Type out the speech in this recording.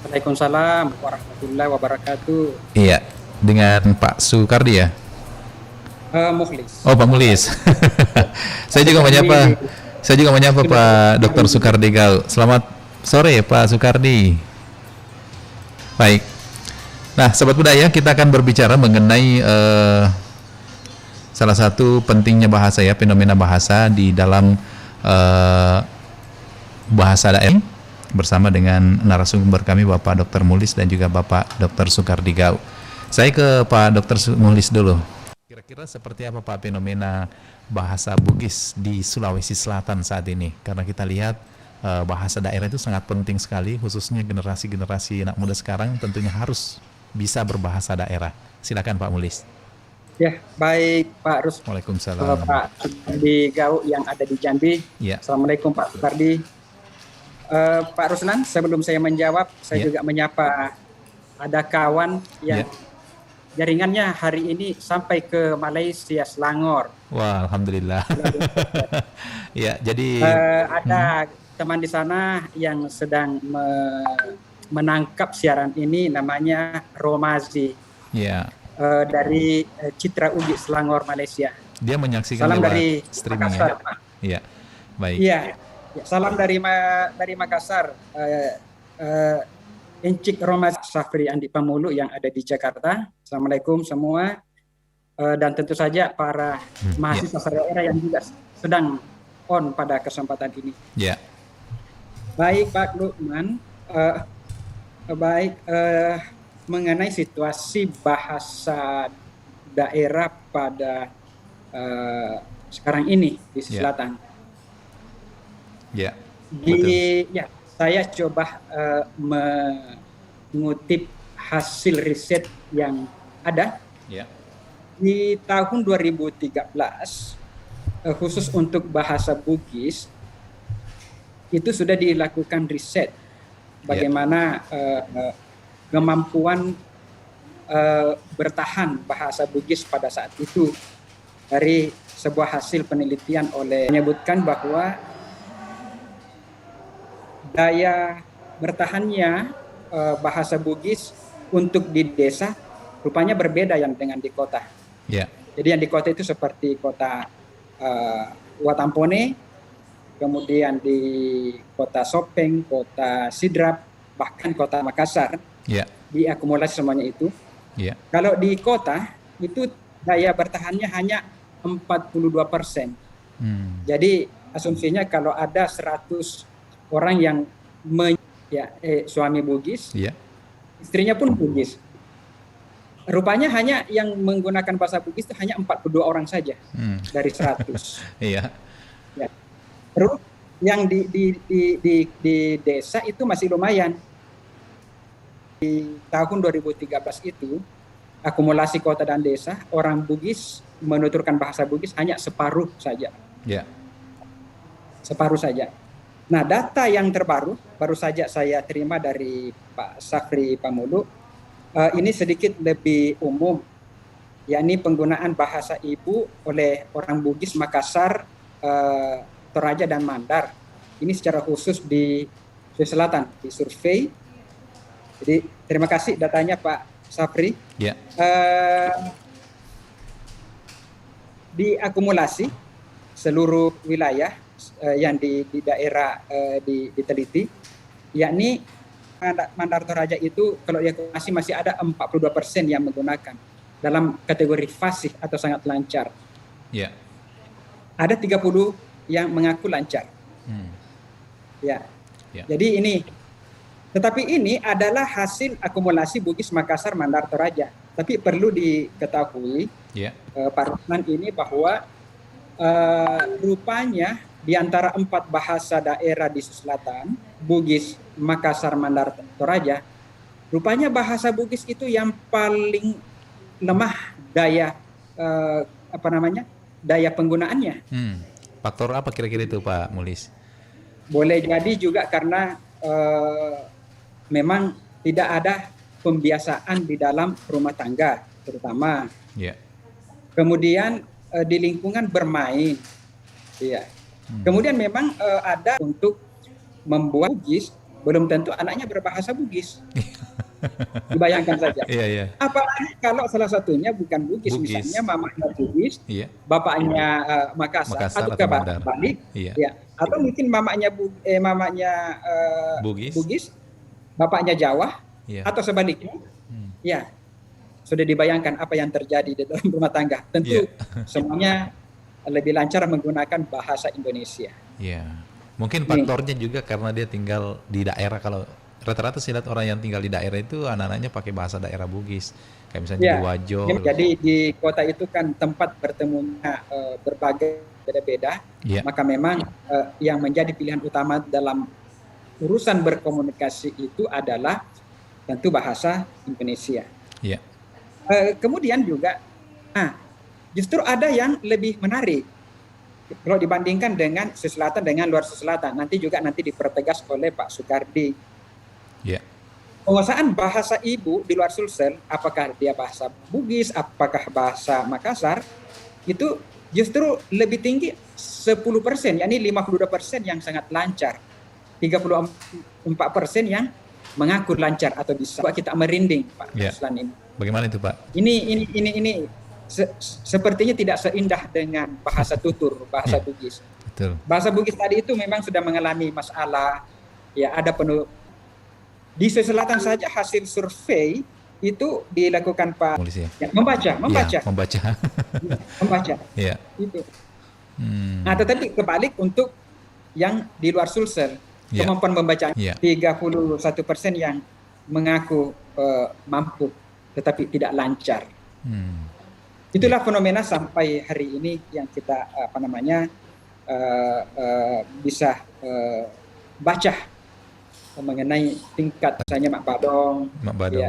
Waalaikumsalam warahmatullahi wabarakatuh. Iya, dengan Pak Sukardi ya. Mukhlis. Oh, Pak Mulis. saya Pak juga Sukardi menyapa. Saya juga menyapa sudah Pak Dr. bergabung. Sukardi Gal. Selamat sore Pak Sukardi. Baik. Nah, Sobat Budaya, kita akan berbicara mengenai salah satu pentingnya bahasa ya, fenomena bahasa di dalam eh, bahasa daerah bersama dengan narasumber kami Bapak Dr. Mulis dan juga Bapak Dr. Sukardi Gau. Saya ke Pak Dr. Mulis dulu. Kira-kira seperti apa Pak fenomena bahasa Bugis di Sulawesi Selatan saat ini? Karena kita lihat bahasa daerah itu sangat penting sekali, khususnya generasi-generasi anak muda sekarang tentunya harus bisa berbahasa daerah. Silakan Pak Mulis. Ya, baik Pak Waalaikumsalam. Pak Sukardi Gau yang ada di Jambi. Ya, Assalamualaikum Pak Sukardi. Pak Ruslan, sebelum saya menjawab, saya ya, juga menyapa ada kawan ya. yang jaringannya hari ini sampai ke Malaysia, Selangor. Wah, alhamdulillah. Ya, jadi Ada teman di sana yang sedang menangkap siaran ini, namanya Romazi. ya, Dari Citra Ugi Selangor, Malaysia. dia menyaksikan Salam lewat dari streaming ya. Makassar, Pak. Iya, baik. Iya, ya, salam dari Makassar. Encik Romas Safri Andi Pamulu yang ada di Jakarta. Assalamualaikum semua. Dan tentu saja para Ya, mahasiswa daerah yang juga sedang on pada kesempatan ini. ya, Baik Pak Lukman, baik mengenai situasi bahasa daerah pada sekarang ini di ya, selatan. ya, betul. Ya, saya coba mengutip hasil riset yang ada Ya, di tahun 2013, khusus untuk bahasa Bugis itu sudah dilakukan riset bagaimana kemampuan bertahan bahasa Bugis pada saat itu. Dari sebuah hasil penelitian menyebutkan bahwa daya bertahannya bahasa Bugis untuk di desa rupanya berbeda yang dengan di kota. ya, Jadi yang di kota itu seperti kota Watampone, kemudian di kota Sopeng, kota Sidrap, bahkan kota Makassar, ya, diakumulasi semuanya itu. ya, Kalau di kota itu daya bertahannya hanya 42%. Jadi asumsinya kalau ada 100 orang yang suami Bugis, ya, istrinya pun Bugis. Rupanya hanya yang menggunakan bahasa Bugis itu hanya 42 orang saja dari 100. iya, Ya. Terus yang di desa itu masih lumayan. Di tahun 2013 itu, akumulasi kota dan desa, orang Bugis menuturkan bahasa Bugis hanya separuh saja. ya, Separuh saja. Nah, data yang terbaru, baru saja saya terima dari Pak Safri Pamulu, ini sedikit lebih umum, yakni penggunaan bahasa ibu oleh orang Bugis Makassar, Toraja, dan Mandar. Ini secara khusus di Sulawesi Selatan, di survei. Jadi terima kasih datanya Pak Safri. ya, Diakumulasi seluruh wilayah yang di daerah diteliti, yakni Mandar Toraja itu kalau diakumulasi masih ada 42% yang menggunakan dalam kategori fasih atau sangat lancar. ya, Ada 30 yang mengaku lancar. Ya. ya, Jadi tetapi ini adalah hasil akumulasi Bugis Makassar Mandar Toraja. Tapi perlu diketahui ya, Pak Ruslan ini bahwa rupanya di antara 4 bahasa daerah di Selatan, Bugis, Makassar, Mandar, Toraja, rupanya bahasa Bugis itu yang paling lemah daya daya penggunaannya. Faktor apa kira-kira itu Pak Mulis? Boleh jadi juga karena memang tidak ada pembiasaan di dalam rumah tangga, terutama. Ya, Kemudian di lingkungan bermain, ya. Kemudian memang ada untuk membuat Bugis belum tentu anaknya berbahasa Bugis. Dibayangkan saja. Iya, iya. Apalagi kalau salah satunya bukan Bugis, Bugis. misalnya mamanya Bugis, Iya. bapaknya Makassar Makassar atau atau Mandar. kebalik, Iya. ya. Atau mungkin mamanya Bugis. Bugis, bapaknya Jawa, Iya. atau sebaliknya. Hmm. Ya, sudah dibayangkan apa yang terjadi di dalam rumah tangga. Tentu Iya. semuanya lebih lancar menggunakan bahasa Indonesia. Iya. Mungkin Nih, faktornya juga karena dia tinggal di daerah. Kalau rata-rata sih lihat orang yang tinggal di daerah itu anak-anaknya pakai bahasa daerah Bugis. Kayak misalnya di ya, Wajo. jadi di kota itu kan tempat bertemunya berbagai beda-beda, Iya. maka memang yang menjadi pilihan utama dalam urusan berkomunikasi itu adalah tentu bahasa Indonesia. Iya. Kemudian juga, justru ada yang lebih menarik kalau dibandingkan dengan seselatan dengan luar seselatan. Nanti dipertegas oleh Pak Soekardi. Iya. Penguasaan bahasa ibu di luar Sulsel, apakah dia bahasa Bugis, apakah bahasa Makassar, itu justru lebih tinggi 10%, yakni 52% yang sangat lancar, 34% yang mengaku lancar atau bisa. Kita merinding, Pak Iya. Ruslan ini. Bagaimana itu, Pak? Ini sepertinya tidak seindah dengan bahasa tutur, bahasa Iya. Bugis. Betul. Bahasa Bugis tadi itu memang sudah mengalami masalah, ya ada penuh. Di Sulawesi Selatan saja hasil survei itu dilakukan Pak, Mulus ya. ya, membaca, Iya, membaca. membaca Iya. itu. Hmm. Nah, tetapi kebalik untuk yang di luar Sulsel, Iya. kemampuan membacanya Iya. 31% yang mengaku mampu, tetapi tidak lancar. Hmm. Itulah fenomena sampai hari ini yang kita bisa baca mengenai tingkat misalnya Mak Badong, Mak Badong. ya,